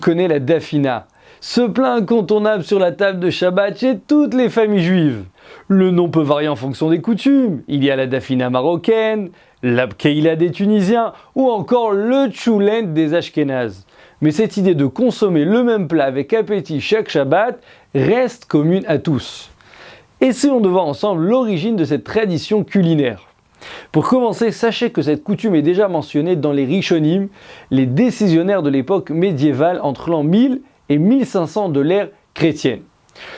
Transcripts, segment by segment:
connaît la dafina, ce plat incontournable sur la table de Shabbat chez toutes les familles juives. Le nom peut varier en fonction des coutumes. Il y a la dafina marocaine, l'abkeïla des Tunisiens ou encore le tchoulen des Ashkénazes. Mais cette idée de consommer le même plat avec appétit chaque Shabbat reste commune à tous. Essayons de voir ensemble l'origine de cette tradition culinaire. Pour commencer, sachez que cette coutume est déjà mentionnée dans les Rishonim, les décisionnaires de l'époque médiévale entre l'an 1000 et 1500 de l'ère chrétienne.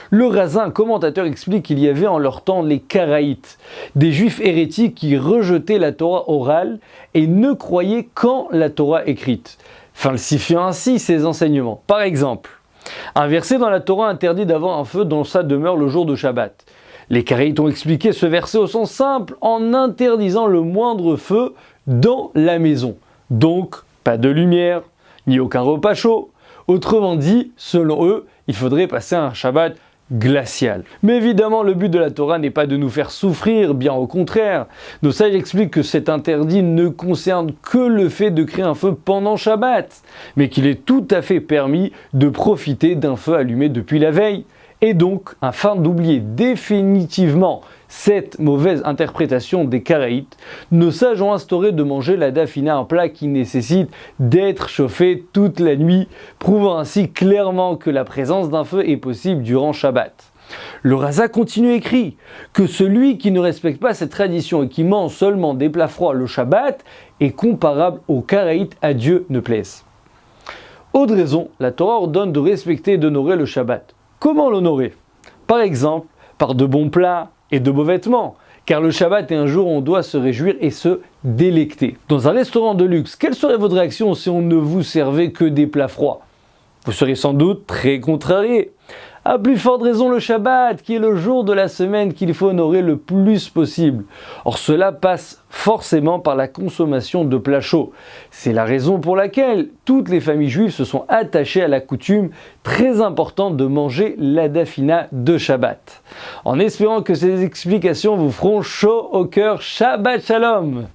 Le Razin, un commentateur, explique qu'il y avait en leur temps les Karaïtes, des juifs hérétiques qui rejetaient la Torah orale et ne croyaient qu'en la Torah écrite, falsifiant ainsi ses enseignements. Par exemple, un verset dans la Torah interdit d'avoir un feu dans sa demeure le jour de Shabbat. Les Karaïtes ont expliqué ce verset au sens simple en interdisant le moindre feu dans la maison. Donc, pas de lumière, ni aucun repas chaud. Autrement dit, selon eux, il faudrait passer un Shabbat glacial. Mais évidemment, le but de la Torah n'est pas de nous faire souffrir, bien au contraire. Nos sages expliquent que cet interdit ne concerne que le fait de créer un feu pendant Shabbat, mais qu'il est tout à fait permis de profiter d'un feu allumé depuis la veille. Et donc, afin d'oublier définitivement cette mauvaise interprétation des Karaïtes, nos sages ont instauré de manger la dafina, un plat qui nécessite d'être chauffé toute la nuit, prouvant ainsi clairement que la présence d'un feu est possible durant Shabbat. Le Raza continue écrit que celui qui ne respecte pas cette tradition et qui mange seulement des plats froids le Shabbat est comparable aux Karaïtes, à Dieu ne plaise. Autre raison, la Torah ordonne de respecter et d'honorer le Shabbat. Comment l'honorer? Par exemple, par de bons plats et de beaux vêtements, car le Shabbat est un jour où on doit se réjouir et se délecter. Dans un restaurant de luxe, quelle serait votre réaction si on ne vous servait que des plats froids? Vous seriez sans doute très contrarié. À plus forte raison le Shabbat, qui est le jour de la semaine qu'il faut honorer le plus possible. Or cela passe forcément par la consommation de plats chauds. C'est la raison pour laquelle toutes les familles juives se sont attachées à la coutume très importante de manger la dafina de Shabbat. En espérant que ces explications vous feront chaud au cœur, Shabbat Shalom!